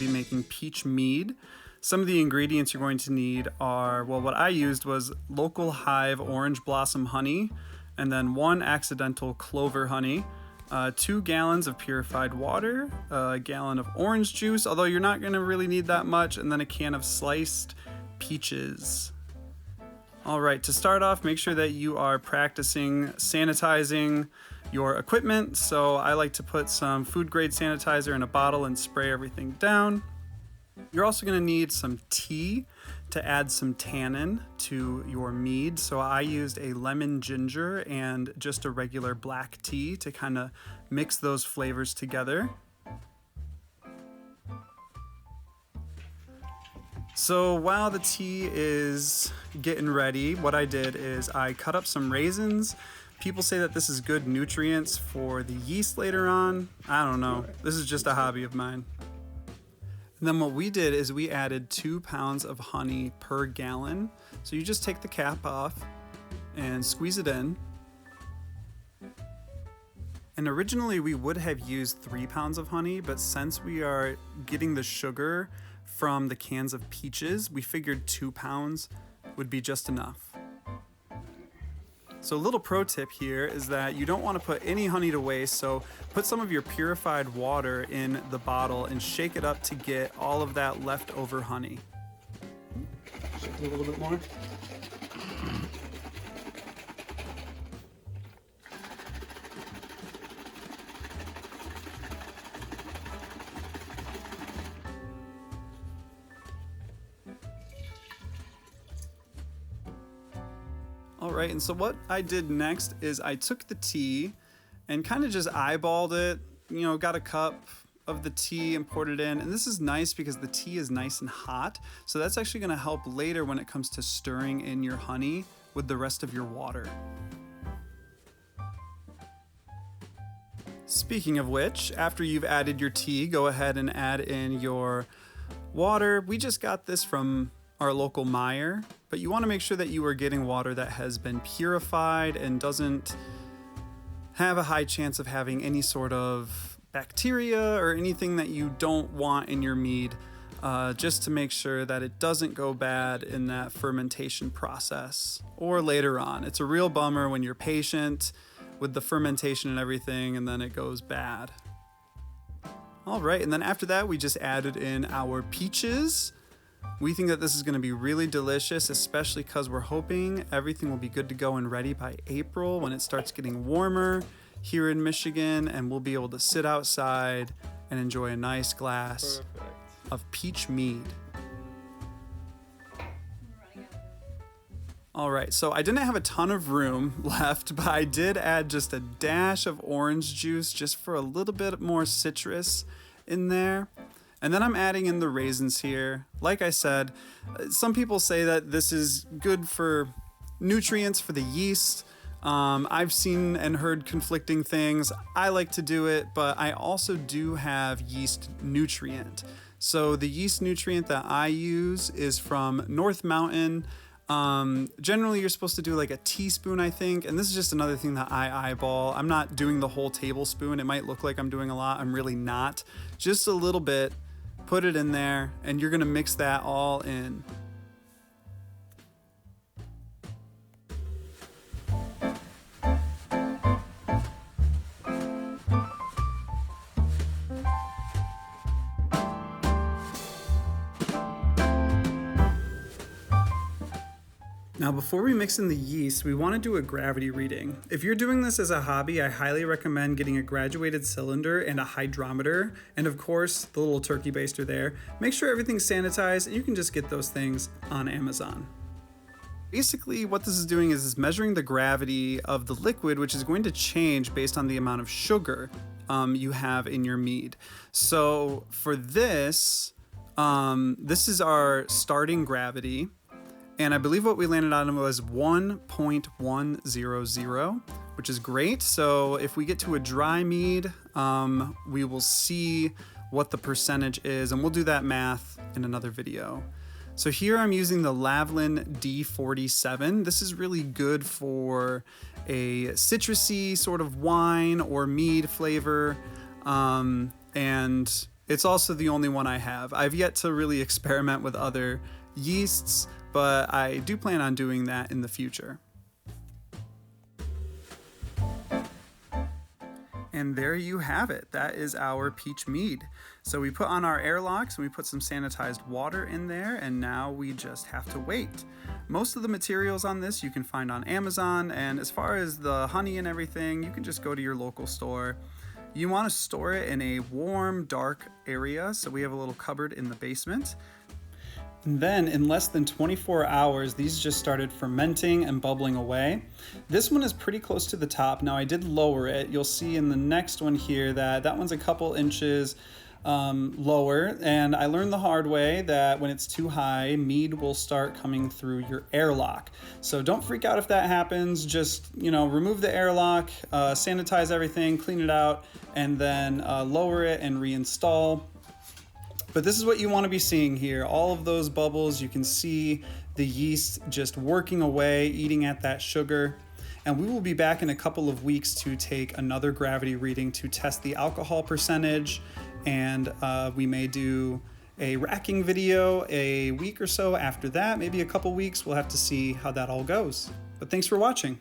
be making peach mead. Some of the ingredients you're going to need are, well, what I used was local hive orange blossom honey, and then 1 accidental clover honey, 2 gallons of purified water, a gallon of orange juice, although you're not going to really need that much, and then a can of sliced peaches. All right, to start off, make sure that you are practicing sanitizing your equipment. So I like to put some food grade sanitizer in a bottle and spray everything down. You're also going to need some tea to add some tannin to your mead. So I used a lemon ginger and just a regular black tea to kind of mix those flavors together. So while the tea is getting ready, what I did is I cut up some raisins. People say that this is good nutrients for the yeast later on. I don't know. This is just a hobby of mine. And then what we did is we added 2 pounds of honey per gallon. So you just take the cap off and squeeze it in. And originally we would have used 3 pounds of honey, but since we are getting the sugar from the cans of peaches, we figured 2 pounds would be just enough. So a little pro tip here is that you don't want to put any honey to waste, so put some of your purified water in the bottle and shake it up to get all of that leftover honey. Shake it a little bit more. All right, and so what I did next is I took the tea and kind of just eyeballed it, you know, got a cup of the tea and poured it in. And this is nice because the tea is nice and hot. So that's actually gonna help later when it comes to stirring in your honey with the rest of your water. Speaking of which, after you've added your tea, go ahead and add in your water. We just got this from our local Meyer, but you want to make sure that you are getting water that has been purified and doesn't have a high chance of having any sort of bacteria or anything that you don't want in your mead, just to make sure that it doesn't go bad in that fermentation process or later on. It's a real bummer when you're patient with the fermentation and everything and then it goes bad. All right, and then after that we just added in our peaches. We think that this is going to be really delicious, especially because we're hoping everything will be good to go and ready by April when it starts getting warmer here in Michigan, and we'll be able to sit outside and enjoy a nice glass of peach mead. All right, so I didn't have a ton of room left, but I did add just a dash of orange juice just for a little bit more citrus in there. And then I'm adding in the raisins here. Like I said, some people say that this is good for nutrients for the yeast. I've seen and heard conflicting things. I like to do it, but I also do have yeast nutrient. So the yeast nutrient that I use is from North Mountain. Generally you're supposed to do like a teaspoon, I think, and this is just another thing that I eyeball. I'm not doing the whole tablespoon. It might look like I'm doing a lot. I'm really not. Just a little bit. Put it in there, and you're gonna mix that all in. Now, before we mix in the yeast, we want to do a gravity reading. If you're doing this as a hobby, I highly recommend getting a graduated cylinder and a hydrometer, and of course, the little turkey baster there. Make sure everything's sanitized, and you can just get those things on Amazon. Basically, what this is doing is measuring the gravity of the liquid, which is going to change based on the amount of sugar you have in your mead. So for this, this is our starting gravity. And I believe what we landed on was 1.100, which is great. So if we get to a dry mead, we will see what the percentage is, and we'll do that math in another video. So here I'm using the Lavlin D47. This is really good for a citrusy sort of wine or mead flavor. And It's also the only one I have. I've yet to really experiment with other yeasts, but I do plan on doing that in the future. And there you have it. That is our peach mead. So we put on our airlocks and we put some sanitized water in there, and now we just have to wait. Most of the materials on this you can find on Amazon, and as far as the honey and everything, you can just go to your local store. You want to store it in a warm, dark area, so we have a little cupboard in the basement. And then in less than 24 hours, these just started fermenting and bubbling away. This one is pretty close to the top. Now I did lower it. You'll see in the next one here that one's a couple inches lower, and I learned the hard way that when it's too high, mead will start coming through your airlock. So don't freak out if that happens. Just, remove the airlock, sanitize everything, clean it out, and then lower it and reinstall. But this is what you want to be seeing here. All of those bubbles, you can see the yeast just working away, eating at that sugar. And we will be back in a couple of weeks to take another gravity reading to test the alcohol percentage. And we may do a racking video a week or so after that, maybe a couple weeks. We'll have to see how that all goes. But thanks for watching.